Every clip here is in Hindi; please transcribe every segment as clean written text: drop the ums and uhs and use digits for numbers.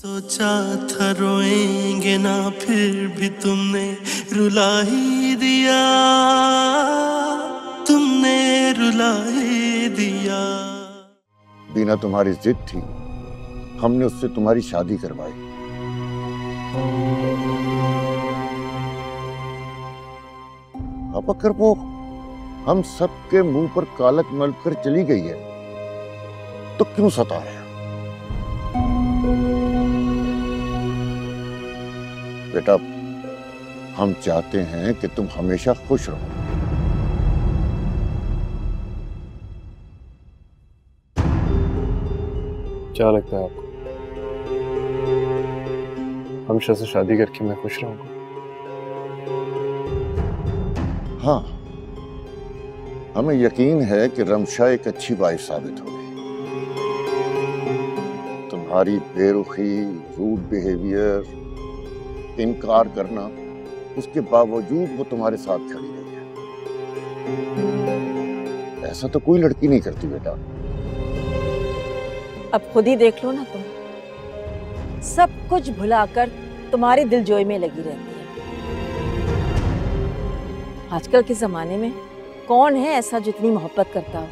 सोचा था रोएंगे ना, फिर भी तुमने रुला ही दिया, तुमने रुला ही दिया। बीना तुम्हारी जिद थी, हमने उससे तुम्हारी शादी करवाई। अब अगर वो हम सबके मुंह पर कालक मल कर चली गई है तो क्यों सता रहे? बेटा, हम चाहते हैं कि तुम हमेशा खुश रहो। क्या लगता है आपको हमेशा से शादी करके मैं खुश रहूंगा? हाँ, हमें यकीन है कि रमशा एक अच्छी वाइफ साबित होगी। तुम्हारी बेरुखी, रूड बिहेवियर, इनकार करना, उसके बावजूद वो तुम्हारे साथ खड़ी रही है। ऐसा तो कोई लड़की नहीं करती बेटा। अब खुद ही देख लो ना, तुम सब कुछ भुलाकर तुम्हारी दिलजोई में लगी रहती है। आजकल के जमाने में कौन है ऐसा जो इतनी मोहब्बत करता हो?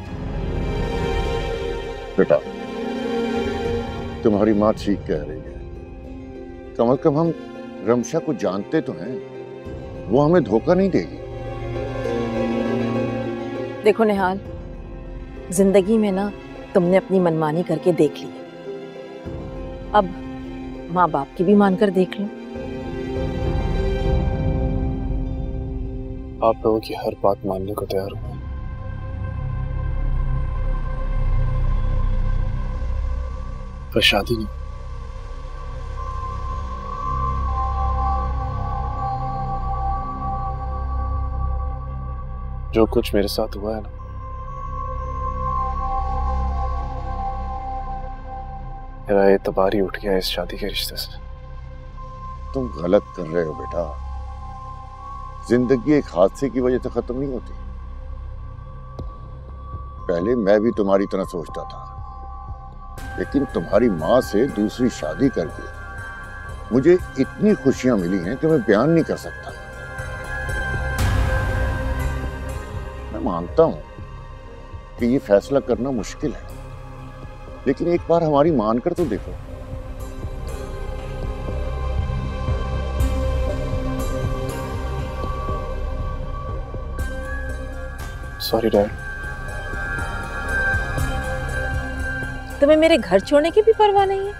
बेटा, तुम्हारी माँ ठीक कह रही है। कम से कम हम रमशा को जानते तो हैं, वो हमें धोखा नहीं देगी। देखो निहाल, जिंदगी में ना तुमने अपनी मनमानी करके देख ली, अब माँ बाप की भी मानकर देख लो। आप लोगों की हर बात मानने को तैयार हूं, पर शादी नहीं। जो कुछ मेरे साथ हुआ है ना, मेरा एतबार ही उठ गया इस शादी के रिश्ते से। तुम गलत कर रहे हो बेटा। जिंदगी एक हादसे की वजह से खत्म नहीं होती। पहले मैं भी तुम्हारी तरह सोचता था, लेकिन तुम्हारी माँ से दूसरी शादी करके मुझे इतनी खुशियां मिली हैं कि मैं बयान नहीं कर सकता। मैं मानता हूं कि ये फैसला करना मुश्किल है, लेकिन एक बार हमारी मानकर तो देखो। Sorry dad. तुम्हें मेरे घर छोड़ने की भी परवाह नहीं है?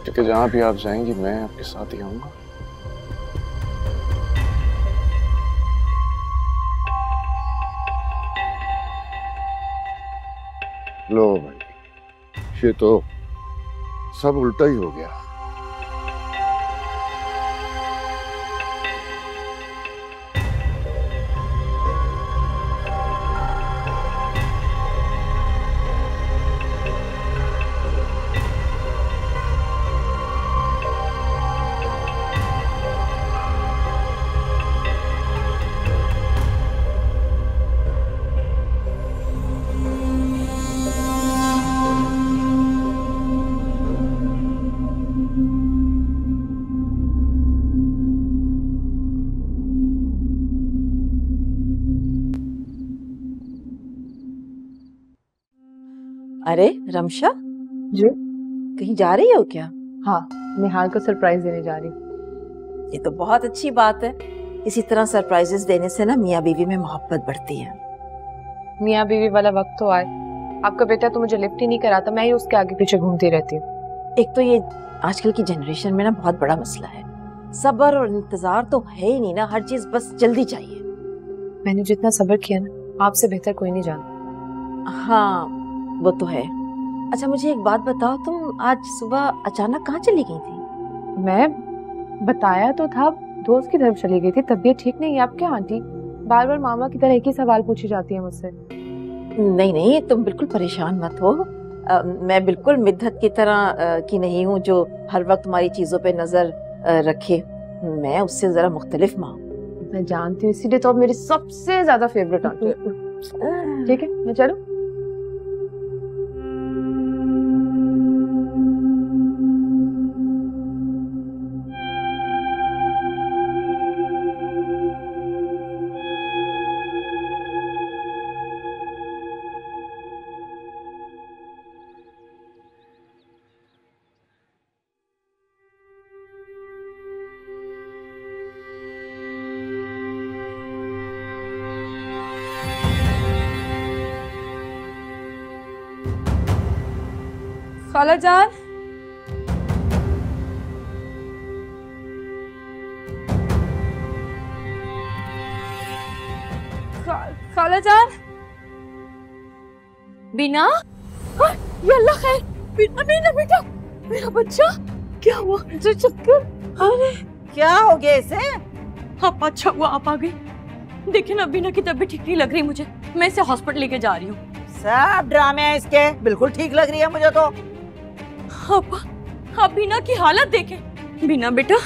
क्योंकि जहां भी आप जाएंगी मैं आपके साथ ही आऊंगा। लो भाई, ये तो सब उल्टा ही हो गया। अरे रमशा जी, कहीं जा रही हो क्या? हाँ, निहाल को सरप्राइज देने जा रही। ये तो बहुत अच्छी बात है। इसी तरह सरप्राइजेस देने से ना मियाँ बीवी में मोहब्बत बढ़ती है। मियाँ बीवी वाला वक्त तो आए। आपका बेटा तो मुझे लिफ्ट ही नहीं कराता, मैं ही उसके आगे पीछे घूमती रहती हूँ। एक तो ये आजकल की जनरेशन में ना बहुत बड़ा मसला है, सब्र और इंतजार तो है ही नहीं ना, हर चीज बस जल्दी चाहिए। मैंने जितना सब्र किया ना, आपसे बेहतर कोई नहीं जानता। हाँ वो तो है। अच्छा मुझे एक बात बताओ, तुम आज सुबह अचानक कहाँ चली गई थी? मैं बताया तो था, दोस्त की तरफ चली गई थी। तबीयत ठीक नहीं है। आप क्या आंटी बार बार मामा की तरह एक ही सवाल पूछी जाती है मुझसे? नहीं नहीं, तुम बिल्कुल परेशान मत हो। मैं बिल्कुल मिद्दत की तरह की नहीं हूँ जो हर वक्त तुम्हारी चीजों पे नजर रखे। मैं उससे जरा मुख्तलिफ माँ हूँ। मैं जानती हूँ, इसीलिए तो आप मेरी सबसे ज्यादा फेवरेट आंटी है। ठीक है, मैं चलूं? खाला जान, खाला जान, बीना, ये अल्लाह खैर, बीना बीना बेटा, मेरा बच्चा, क्या हुआ? मुझे चक्कर, अरे क्या हो गया इसे? आप अच्छा हुआ आप आ गई। देखिए ना बीना की तबीयत ठीक नहीं लग रही मुझे, मैं इसे हॉस्पिटल लेके जा रही हूँ। सब ड्रामे हैं इसके, बिल्कुल ठीक लग रही है मुझे तो। आप बीना की हालत देखें। बीना बेटा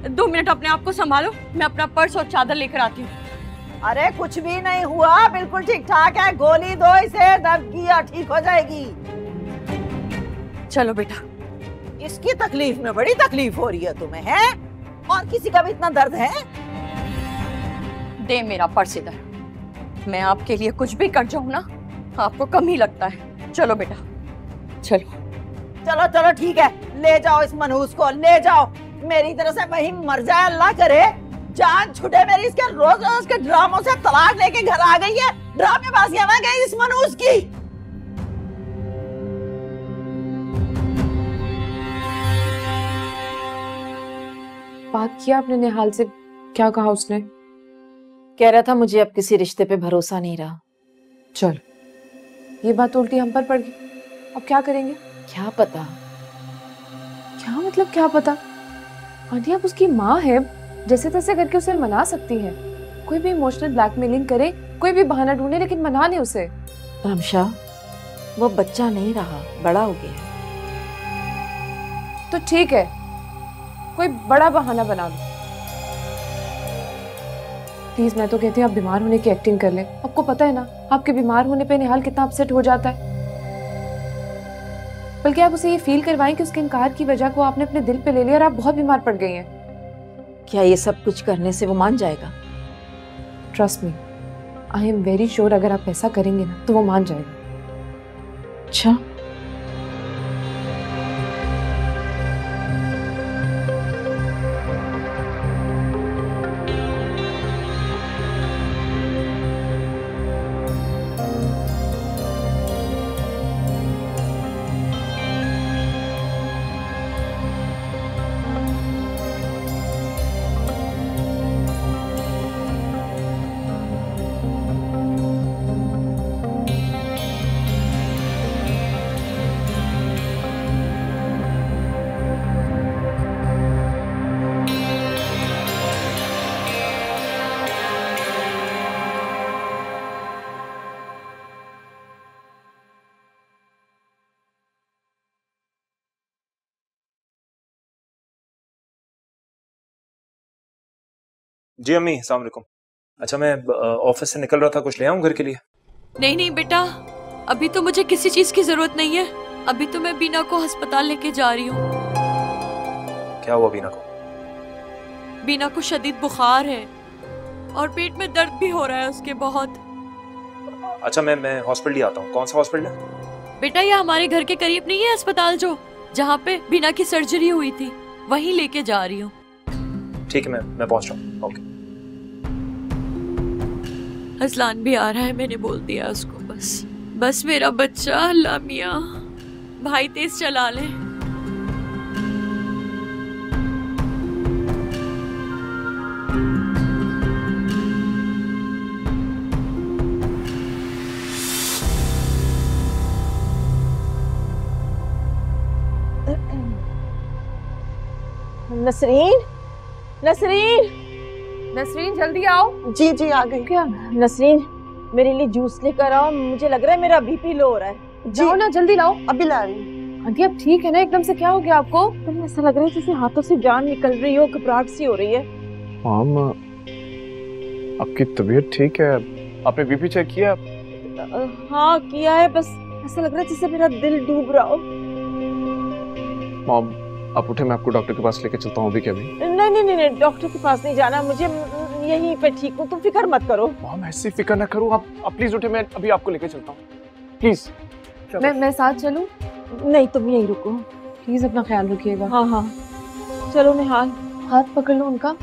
2 मिनट अपने आप को संभालो, मैं अपना पर्स और चादर लेकर आती हूँ। अरे कुछ भी नहीं हुआ, बिल्कुल ठीक ठाक है। गोली दो इसे, दर्द किया ठीक हो जाएगी। चलो बेटा। इसकी तकलीफ में बड़ी तकलीफ हो रही है तुम्हें, है? और किसी का भी इतना दर्द है? दे मेरा पर्स इधर, मैं आपके लिए कुछ भी कर जाऊँ ना, आपको कम ही लगता है। चलो बेटा चलो। चलो चलो ठीक है, ले जाओ इस मनहूस को, ले जाओ। मेरी तरफ से वही मर जाए, अल्लाह करे जान छूटे मेरी। इसके रोज रोज के ड्रामों से तलाक लेके घर आ गई है, ड्रामेबाजियां ना गई इस मनहूस की। बात किया आपने निहाल से? क्या कहा उसने? कह रहा था मुझे अब किसी रिश्ते पे भरोसा नहीं रहा। चलो, ये बात उल्टी हम पर पड़ गई, अब क्या करेंगे? क्या पता। क्या मतलब क्या पता? आंटी आप उसकी माँ है, जैसे तैसे करके उसे मना सकती है। कोई भी इमोशनल ब्लैकमेलिंग करे, कोई भी बहाना ढूंढे, लेकिन मना ले उसे। रामशा, वो बच्चा नहीं रहा, बड़ा हो गया। तो ठीक है, कोई बड़ा बहाना बना दो प्लीज। मैं तो कहती हूँ आप बीमार होने की एक्टिंग कर ले। आपको पता है ना आपके बीमार होने पे निहाल कितना अपसेट हो जाता है। बल्कि आप उसे ये फील करवाएं कि उसके इनकार की वजह को आपने अपने दिल पे ले लिया और आप बहुत बीमार पड़ गई हैं। क्या ये सब कुछ करने से वो मान जाएगा? Trust me, I am very sure अगर आप ऐसा करेंगे ना तो वो मान जाएगा। अच्छा, जी अम्मी, अस्सलाम वालेकुम। अच्छा, मैं ऑफिस से निकल रहा था, कुछ ले आऊं घर के लिए? नहीं नहीं बेटा, अभी तो मुझे किसी चीज की जरूरत नहीं है। अभी तो मैं बीना को अस्पताल लेके जा रही हूँ। क्या हुआ बीना को? बीना को शदीद बुखार है और पेट में दर्द भी हो रहा है उसके बहुत। अच्छा, मैं हॉस्पिटल ही आता हूँ। कौन सा हॉस्पिटल है? बेटा ये हमारे घर के करीब नहीं है अस्पताल, जो जहाँ पे बीना की सर्जरी हुई थी, वहीं लेके जा रही हूँ। ठीक है, मैं पहुँच रहा हूँ। ओके। अजलान भी आ रहा है, मैंने बोल दिया उसको। बस मेरा बच्चा। अल्लाह मियाँ, भाई तेज चला ले। नसरीन, नसरीन, नसरीन जल्दी आओ। जी जी आ गई। क्या नसरीन, मेरे लिए जूस लेकर आओ, मुझे लग रहा है मेरा बीपी लो हो रहा है। जाओ ना, जल्दी लाओ। अभी ला रही हूँ। आंटी आप ठीक है ना? एकदम से क्या हो गया आपको? तो ऐसा लग रहा है जैसे हाथों से जान निकल रही हो, घबराहट सी हो रही है। आपकी तबीयत ठीक है? आपने बीपी चेक किया? हाँ किया है, बस ऐसा लग रहा है जैसे मेरा दिल डूब रहा हो। मॉम आप उठे, मैं आपको डॉक्टर के पास लेके चलता हूँ अभी के अभी। नहीं, डॉक्टर के पास नहीं जाना मुझे, यहीं पे ठीक हूँ, तुम फिक्र मत करो। मॉम ऐसी फिक्र ना करो, आप प्लीज उठे, मैं अभी आपको लेके चलता हूँ प्लीज। मैं साथ चलूं? नहीं तुम यहीं रुको, प्लीज अपना ख्याल रखिएगा। हाँ चलो निहाल, हाथ पकड़ लो उनका।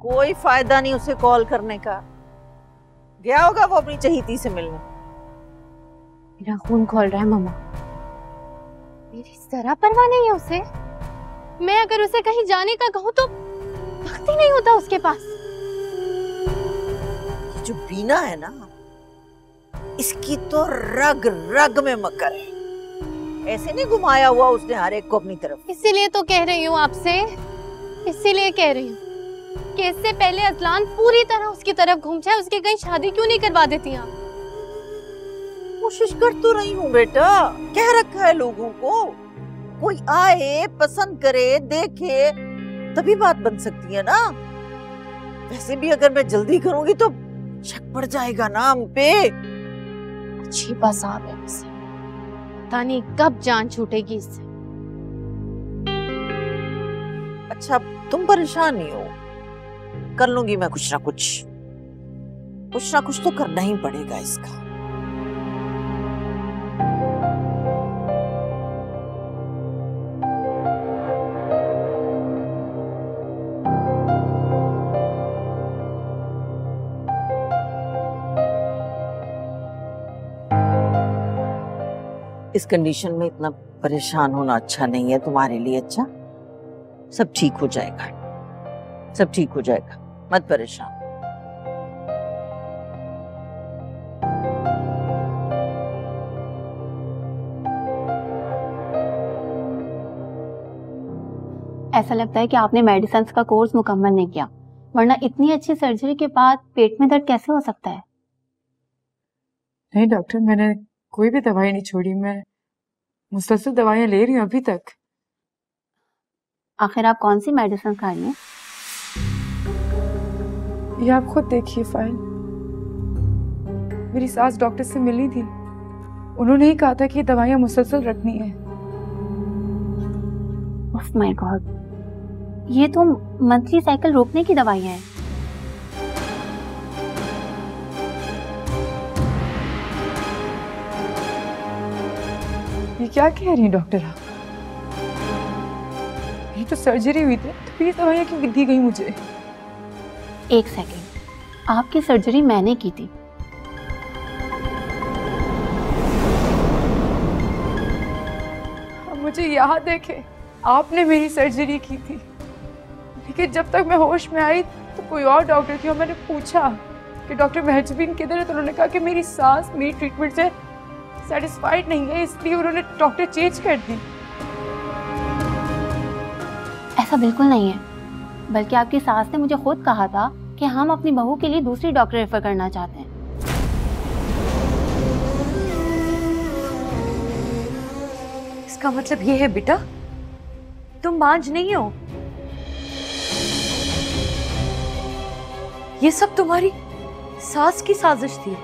कोई फायदा नहीं उसे कॉल करने का, गया होगा वो अपनी चहीती से मिलने। मेरा खून खोल रहा है मम्मा। मेरी जरा परवाह नहीं है उसे। मैं अगर उसे कहीं जाने का कहूँ तो वक्त ही नहीं होता उसके पास। ये जो बीना है ना, इसकी तो रग रग में मकर है। ऐसे नहीं घुमाया हुआ उसने हर एक को अपनी तरफ। इसीलिए तो कह रही हूँ आपसे, इसीलिए कह रही हूँ कि इससे पहले अजलान पूरी तरह उसकी तरफ घूम जाए, उसकी कहीं शादी क्यों नहीं करवा देती आप? कोशिश कर तो रही हूँ बेटा, कह रखा है लोगों को, कोई आए पसंद करे देखे तभी बात बन सकती है ना। वैसे भी अगर मैं जल्दी करूंगी तो शक पड़ जाएगा ना हम पे। अच्छी बात है मुझसे, पता नहीं कब जान छूटेगी इससे। अच्छा तुम परेशान नहीं हो, कर लूंगी मैं कुछ ना कुछ तो करना ही पड़ेगा इसका। इस कंडीशन में इतना परेशान होना अच्छा नहीं है तुम्हारे लिए। अच्छा सब ठीक हो जाएगा, सब ठीक हो जाएगा, मत परेशान। ऐसा लगता है कि आपने मेडिसिन का कोर्स मुकम्मल नहीं किया, वरना इतनी अच्छी सर्जरी के बाद पेट में दर्द कैसे हो सकता है? नहीं डॉक्टर, मैंने कोई भी दवाई नहीं छोड़ी, मैं मुसलसल दवाइयाँ ले रही हूँ अभी तक। आखिर आप कौन सी मेडिसिन खा रही हैं? ये आप खुद देखिए फाइल। मेरी सास डॉक्टर से मिली थी, उन्होंने ही कहा था कि ये दवाइयाँ मुसलसल रखनी है। ओह माय गॉड, ये तो मंथली साइकिल रोकने की दवाइयाँ हैं। ये क्या कह रही हैं डॉक्टर आप? ये तो सर्जरी हुई थी, तो ये दवाइयाँ क्यों दी गई मुझे? एक सेकेंड, आपकी सर्जरी मैंने की थी। मुझे याद है कि आपने मेरी सर्जरी की थी, लेकिन जब तक मैं होश में आई तो कोई और डॉक्टर थी और मैंने पूछा कि डॉक्टर महजबीन किधर है, तो उन्होंने कहा कि मेरी सास मेरी ट्रीटमेंट से सेटिस्फाइड नहीं है, इसलिए उन्होंने डॉक्टर चेंज कर दी। ऐसा बिल्कुल नहीं है, बल्कि आपकी सास ने मुझे खुद कहा था कि हम अपनी बहू के लिए दूसरी डॉक्टर रेफर करना चाहते हैं। इसका मतलब ये है बेटा तुम बांझ नहीं हो, ये सब तुम्हारी सास की साजिश थी।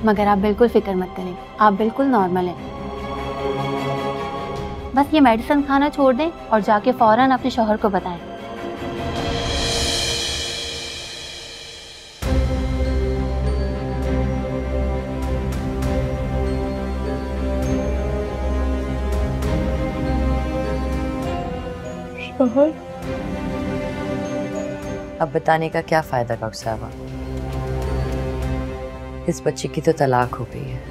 मगर आप बिल्कुल फिक्र मत करें, आप बिल्कुल नॉर्मल हैं। बस ये मेडिसिन खाना छोड़ दें और जाके फौरन अपने शौहर को बताएं। शौहर। अब बताने का क्या फायदा डॉक्टर साहबा, इस बच्चे की तो तलाक हो गई है।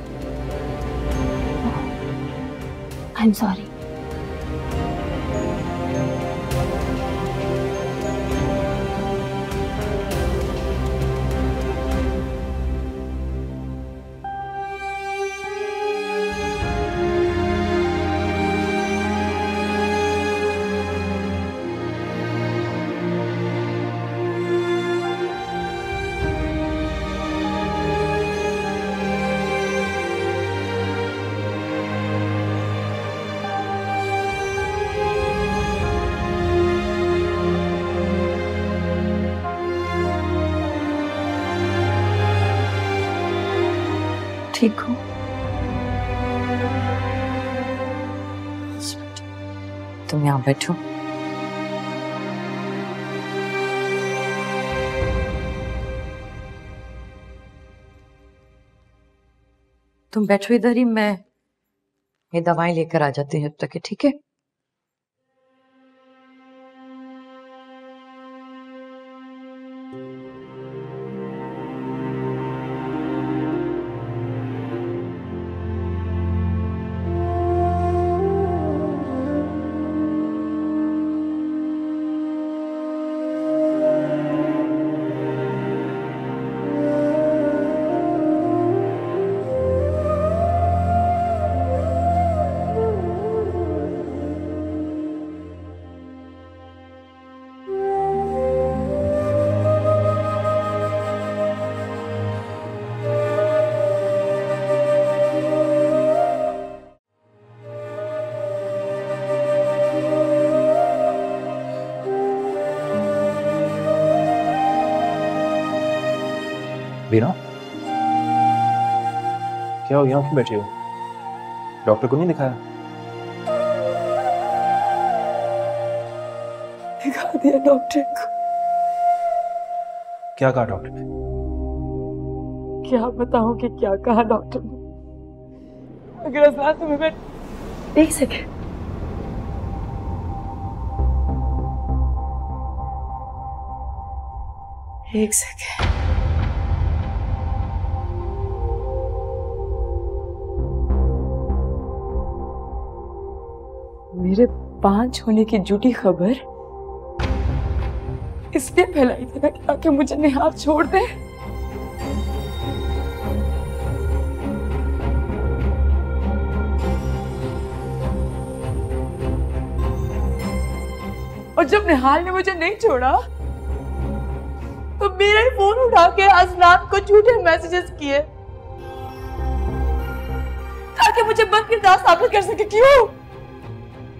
I am sorry. ठीक हो? तुम यहाँ बैठो। तुम बैठो इधर ही, मैं ये दवाएं लेकर आ जाती हूँ जब तक, ठीक है? वीना, क्या हो, यहाँ क्यों बैठी हो? डॉक्टर को नहीं दिखाया? दिखा दिया डॉक्टर को। क्या कहा डॉक्टर ने? क्या बताऊं कि क्या कहा डॉक्टर ने। अगर अज़लान तुम्हें मैं एक सेकेंड, एक सेकेंड। मेरे 5 होने की झूठी खबर इसलिए फैलाई थी ना ताकि मुझे निहार छोड़ दे। और जब निहाल ने मुझे नहीं छोड़ा तो मेरा ही फोन उठा के अज़लान को झूठे मैसेजेस किए ताकि मुझे बदकिरदार साबित कर सके। क्यों?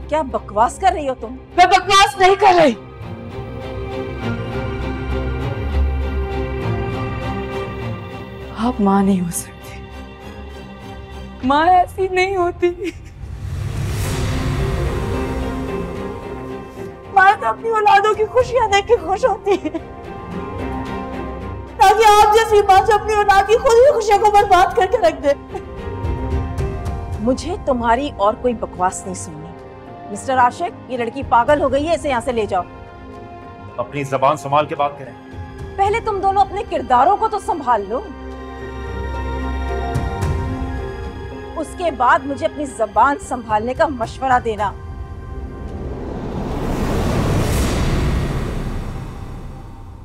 क्या बकवास कर रही हो तुम? मैं बकवास नहीं कर रही। आप माँ नहीं हो सकती। माँ ऐसी नहीं होती। माँ तो अपनी औलादों की खुशियां देख के खुश होती है, ताकि आप जैसी माँ जो अपनी औलाद की खुद ही खुशियों को बर्बाद करके रख दे। मुझे तुम्हारी और कोई बकवास नहीं सुननी। मिस्टर आशिक, ये लड़की पागल हो गई है, इसे यहाँ से ले जाओ। अपनी जबान संभाल के बात करें। पहले तुम दोनों अपने किरदारों को तो संभाल लो, उसके बाद मुझे अपनी जबान संभालने का मशवरा देना।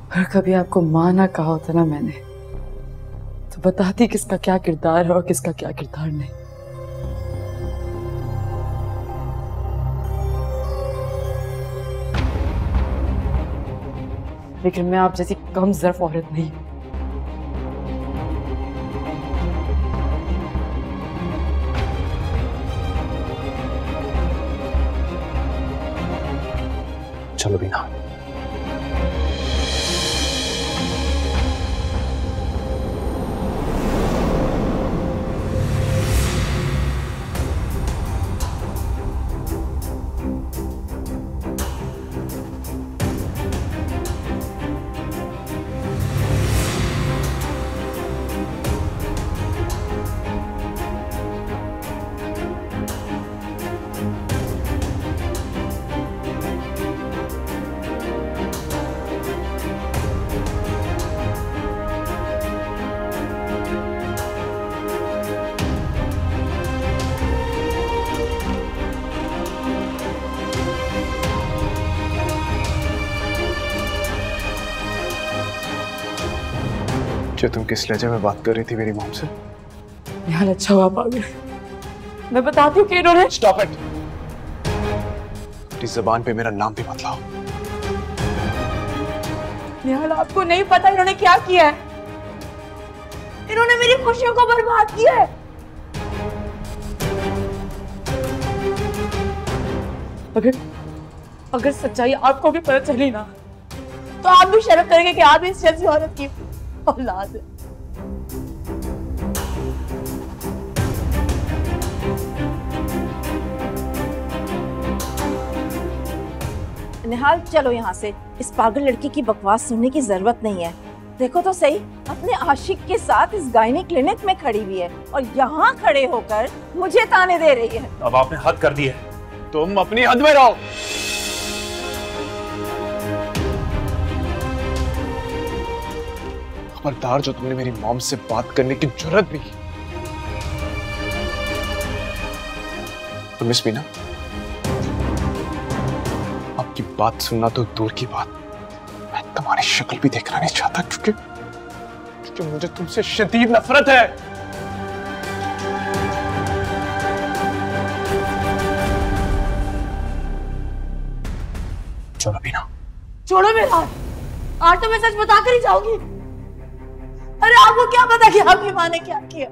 अगर कभी आपको माँ ना कहा होता ना मैंने, तो बताती किसका क्या किरदार है और किसका क्या किरदार नहीं। लेकिन मैं आप जैसी कम ज़र्फ औरत नहीं। चलो बीना। कि तुम किस लहजे में बात कर रही थी मेरी मॉम से? निहाल अच्छा हुआ पागल, मैं बताती हूँ कि इन्होंने। Stop it. अपनी ज़बान पे मेरा नाम भी मत लाओ। निहाल आपको नहीं पता इन्होंने क्या किया है। इन्होंने मेरी खुशियों को बर्बाद किया है। अगर सच्चाई आपको भी पता चली ना तो आप भी शर्म करेंगे कि आप इस जैसी औरत की औलाद है। निहाल चलो यहाँ से, इस पागल लड़की की बकवास सुनने की जरूरत नहीं है। देखो तो सही, अपने आशिक के साथ इस गायनी क्लिनिक में खड़ी हुई है और यहाँ खड़े होकर मुझे ताने दे रही है। अब आपने हद कर दी है। तुम अपनी हद में रहो। खबरदार जो तुमने मेरी मॉम से बात करने की जुर्रत भी की। तो मिस मीना, आपकी बात सुनना तो दूर की बात, मैं तुम्हारी शक्ल भी देखना नहीं चाहता क्योंकि मुझे तुमसे शदीद नफरत है। छोड़ो मीना। छोड़ो मेरा हाथ, आज तो मैं सच बता कर ही जाऊंगी। अरे आपको क्या पता कि आपकी माँ ने क्या किया?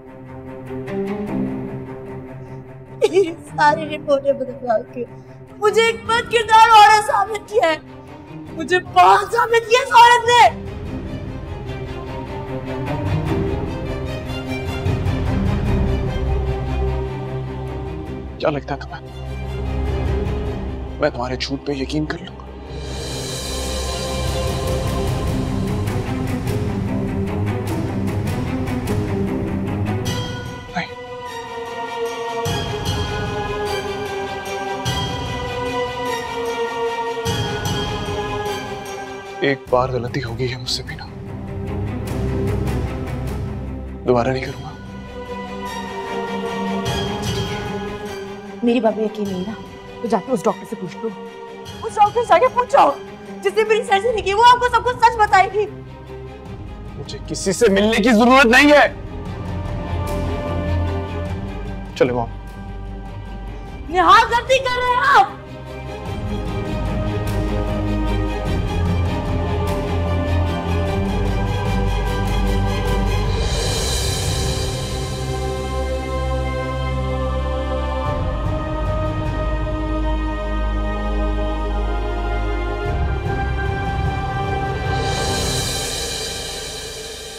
सारी रिपोर्टें बदल के मुझे एक बदकिरदार औरत साबित किया है। मुझे बहुत साबित किया इस औरत ने। क्या लगता है तुम्हें मैं तुम्हारे झूठ पे यकीन कर लूंगा? नहीं। एक बार गलती हो गई है मुझसे भी ना, दोबारा नहीं करूंगा। मेरी बात में यकीन नहीं ना तो जाके उस डॉक्टर से पूछ लो। उस डॉक्टर से जाके पूछो जिसने मेरी सर्जरी की, वो आपको सब कुछ सच बताएगी। मुझे किसी से मिलने की जरूरत नहीं है। चलो मॉम। निहाल गलती कर रहे हैं आप।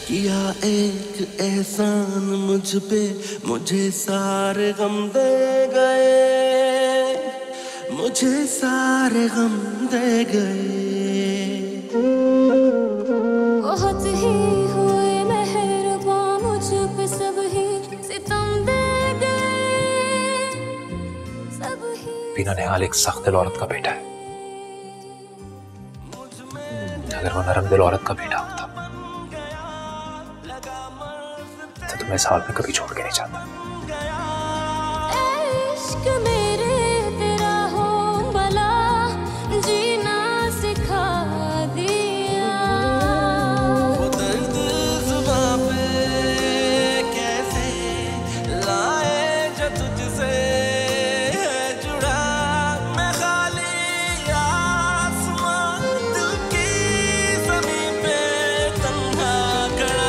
किया एक एहसान मुझ पे, मुझे सारे गम दे गए, मुझे सारे गम दे गए। बहुत ही हुए मेहरबान मुझ पे, सब ही सितम दे गए, सब ही। बीना निहाल एक सख्त दिल औरत का बेटा है। अगर वो नरम दिल औरत का बेटा होता तो मैं इस हाल में कभी छोड़ के नहीं जाता। इश्क मेरे तेरा हो भला, जीना सिखा दिया। वो दर्द जुबां पे कैसे लाए जो तुझसे है जुड़ा, मैं खाली आसमां दिल की ज़मीं पे तन्हा खड़ा।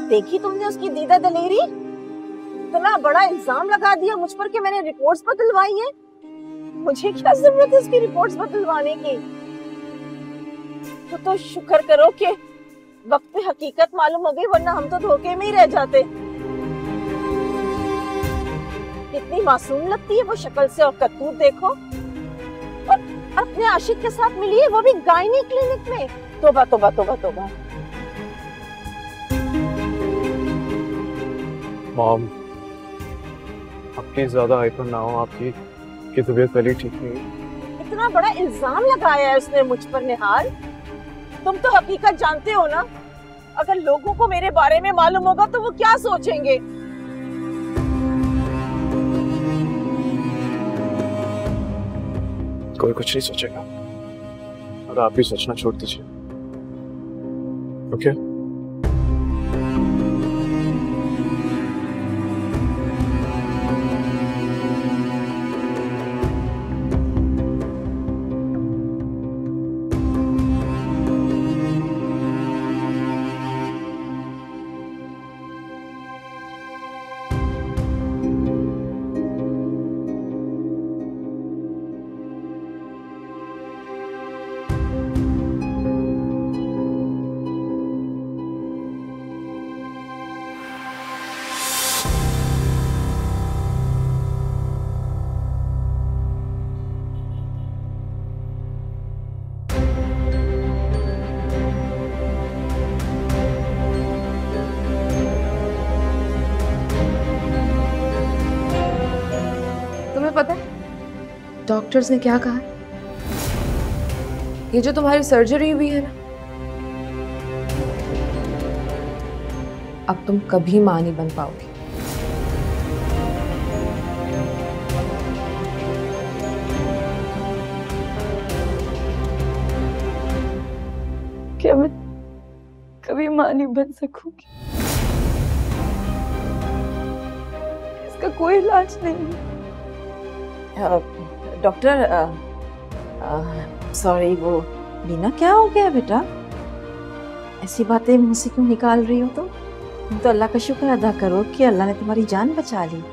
देखी तुमने उसकी दीदा दलेरी? इतना बड़ा इल्जाम लगा दिया मुझ पर कि मैंने रिपोर्ट्स बदलवाई है। मुझे क्या जरूरत है उसकी रिपोर्ट्स बदलवाने की? तो शुक्र करो कि वक्त पे हकीकत मालूम हो गई, वरना हम तो धोखे में ही रह जाते। कितनी मासूम लगती है वो शक्ल से, और करतूत देखो। और अपने आशिक के साथ मिली है, वो भी गायनी क्लिनिक में। तोबा तोबा तोबा तोबा। मॉम, आपकी ज्यादा हाइपर ना हो, आपकी तबीयत पहले ठीक नहीं है। इतना बड़ा इल्जाम लगाया है उसने मुझ पर निहाल। तुम तो हकीकत जानते हो ना, अगर लोगों को मेरे बारे में मालूम होगा तो वो क्या सोचेंगे। कोई कुछ नहीं सोचेगा, और आप भी सोचना छोड़ दीजिए। ओके? पता है डॉक्टर्स ने क्या कहा? ये जो तुम्हारी सर्जरी हुई है ना, अब तुम कभी मां नहीं बन पाओगी। क्या मैं कभी मां नहीं बन सकूंगी? इसका कोई इलाज नहीं है। डॉक्टर, सॉरी, वो बीना क्या हो गया बेटा? ऐसी बातें मुंह से क्यों निकाल रही हो? तुम तो अल्लाह का शुक्र अदा करो कि अल्लाह ने तुम्हारी जान बचा ली।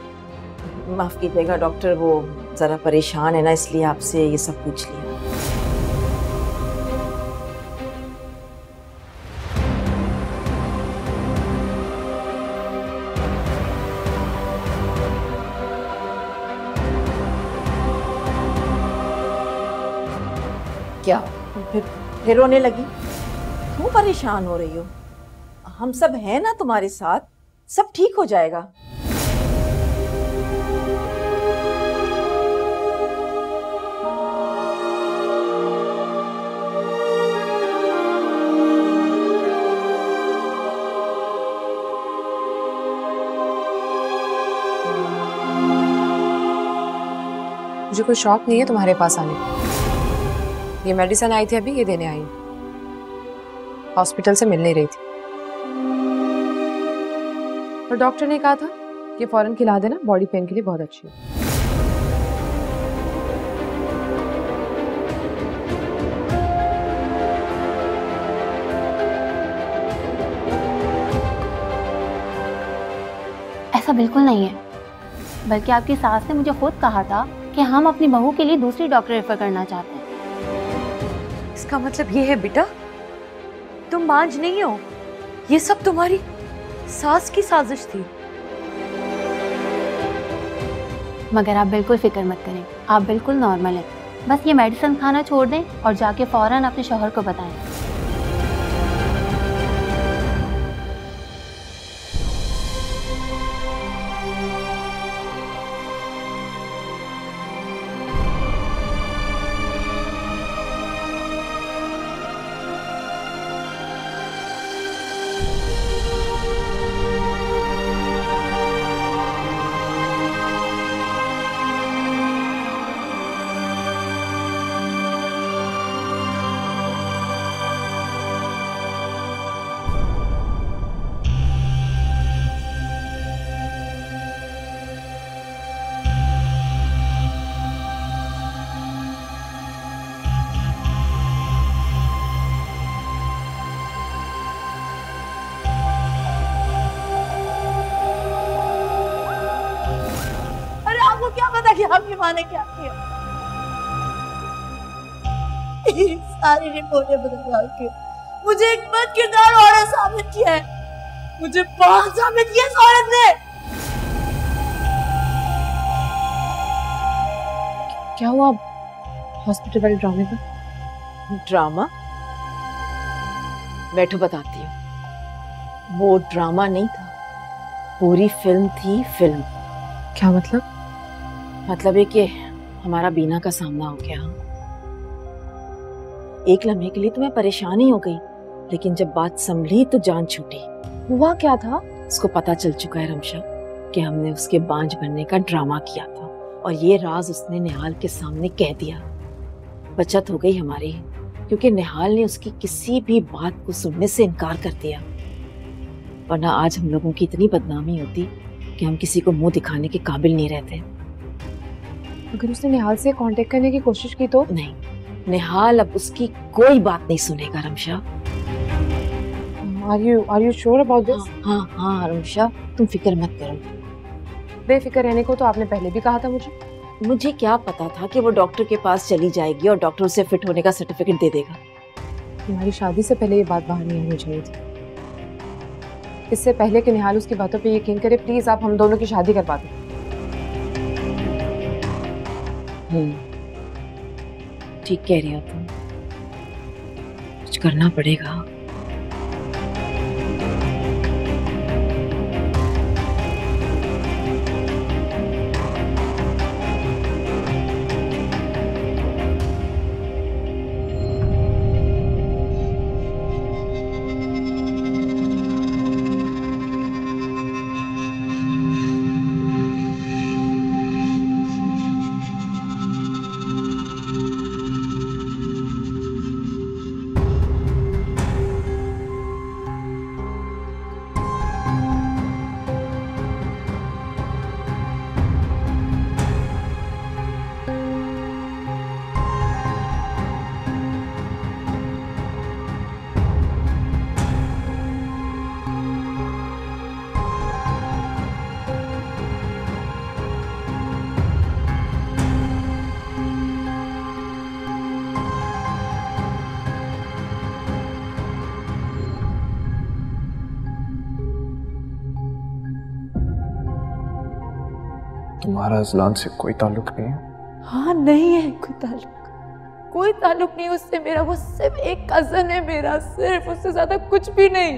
माफ कीजिएगा डॉक्टर, वो जरा परेशान है ना, इसलिए आपसे ये सब पूछ लिया। क्या फिर रोने लगी? क्यों परेशान हो रही हो? हम सब हैं ना तुम्हारे साथ, सब ठीक हो जाएगा। मुझे कोई शौक नहीं है तुम्हारे पास आने का। ये मेडिसिन आई थी अभी, ये देने आई। हॉस्पिटल से मिल नहीं रही थी, और डॉक्टर ने कहा था कि फौरन खिला देना, बॉडी पेन के लिए बहुत अच्छी है। ऐसा बिल्कुल नहीं है, बल्कि आपकी सास ने मुझे खुद कहा था कि हम अपनी बहू के लिए दूसरी डॉक्टर रेफर करना चाहते हैं। इसका मतलब ये है बेटा, तुम बांझ नहीं हो, ये सब तुम्हारी सास की साजिश थी। मगर आप बिल्कुल फिक्र मत करें, आप बिल्कुल नॉर्मल हैं। बस ये मेडिसिन खाना छोड़ दें और जाके फौरन अपने शौहर को बताएं। क्या पता कि आपकी माँ ने क्या किया? सारी रिपोर्टें बदलवा के मुझे एक बद किरदार औरत साबित किया है, मुझे बहुत साबित किया इस औरत ने। क्या हुआ हॉस्पिटल वाले ड्रामे पर? ड्रामा? बैठो बताती हूँ। वो ड्रामा नहीं था, पूरी फिल्म थी, फिल्म। क्या मतलब? मतलब है कि हमारा बीना का सामना हो गया। एक लम्हे के लिए तो मैं परेशान ही हो गई, लेकिन जब बात संभली तो जान छूटी। हुआ क्या था? उसको पता चल चुका है रमशा कि हमने उसके बांझ बनने का ड्रामा किया था, और ये राज उसने निहाल के सामने कह दिया। बचत हो गई हमारी, क्योंकि निहाल ने उसकी किसी भी बात को सुनने से इनकार कर दिया, वरना आज हम लोगों की इतनी बदनामी होती कि हम किसी को मुंह दिखाने के काबिल नहीं रहते। अगर उसने निहाल से कांटेक्ट करने की कोशिश की तो? नहीं, निहाल अब उसकी कोई बात नहीं सुनेगा Ramsha. Are you sure about this? हाँ रमशा, तुम फिक्र मत करो। बेफिक्र रहने को तो आपने पहले भी कहा था मुझे क्या पता था कि वो डॉक्टर के पास चली जाएगी और डॉक्टर उसे फिट होने का सर्टिफिकेट दे देगा। हमारी शादी से पहले ये बात बाहर नहीं आनी चाहिए थी। इससे पहले कि निहाल उसकी बातों पे यकीन करे, प्लीज आप हम दोनों की शादी करवा दें। ठीक कह रही हो तुम, कुछ करना पड़ेगा। तुम्हारा अजलान से कोई ताल्लुक नहीं है? हाँ, नहीं है कोई ताल्लुक नहीं उससे मेरा। वो सिर्फ एक कजन है मेरा, सिर्फ, उससे ज्यादा कुछ भी नहीं।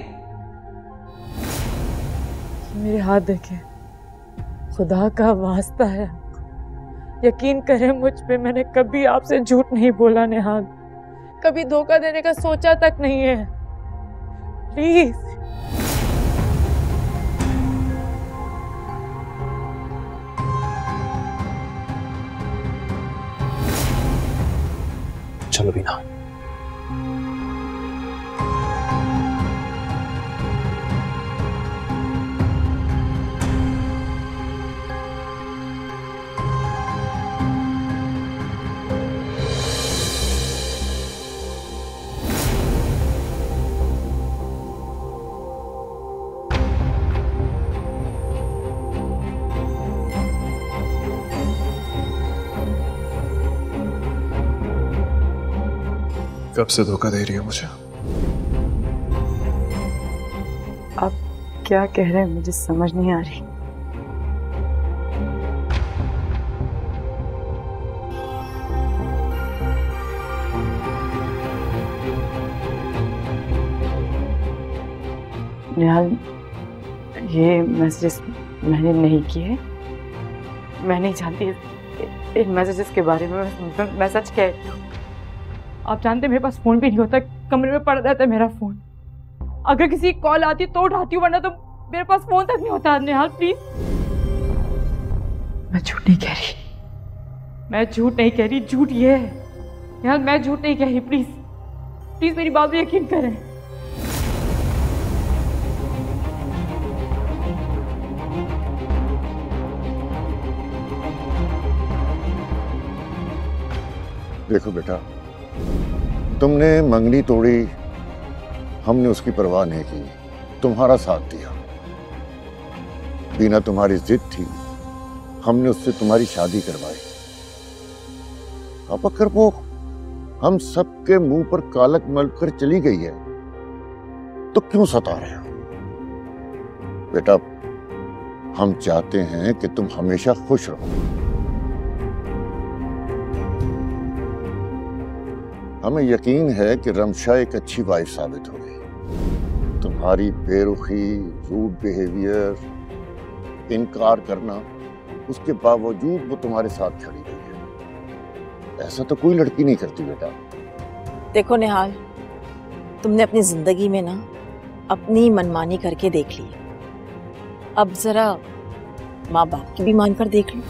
मेरे हाथ देखे, खुदा का वास्ता है, यकीन करें मुझ पे, मैंने कभी आपसे झूठ नहीं बोला निहाल, कभी धोखा देने का सोचा तक नहीं है। प्लीज। चलो बीना। कब से धोखा दे रही है मुझे? आप क्या कह रहे हैं मुझे समझ नहीं आ रही। निहाल, ये मैसेजेस मैंने नहीं किए, मैं नहीं जानती इन मैसेजेस के बारे में। मैं सच कहती हूँ, आप जानते मेरे पास फोन भी नहीं होता, कमरे में पड़ा रहता है मेरा फोन। अगर किसी की कॉल आती तो उठाती हूँ, वरना तो मेरे पास फोन तक नहीं होता। निहाल प्लीज। मैं झूठ नहीं कह रही, मैं झूठ नहीं कह रही, झूठ ये है। निहाल, मैं झूठ नहीं कह रही, प्लीज प्लीज मेरी बात पे यकीन करें। देखो बेटा, तुमने मंगनी तोड़ी, हमने उसकी परवाह नहीं की, तुम्हारा साथ दिया। बीना तुम्हारी जिद थी, हमने उससे तुम्हारी शादी करवाई। अब अगर वो हम सबके मुंह पर कालक मल कर चली गई है तो क्यों सता रहे हो? बेटा, हम चाहते हैं कि तुम हमेशा खुश रहो। हमें यकीन है कि रमशा एक अच्छी वाइफ साबित होगी। तुम्हारी बेरुखी, रूड बिहेवियर, इनकार करना, उसके बावजूद वो तुम्हारे साथ खड़ी रही है। ऐसा तो कोई लड़की नहीं करती बेटा। देखो निहाल, तुमने अपनी जिंदगी में ना अपनी मनमानी करके देख ली, अब जरा माँ बाप की भी मान कर देख लो।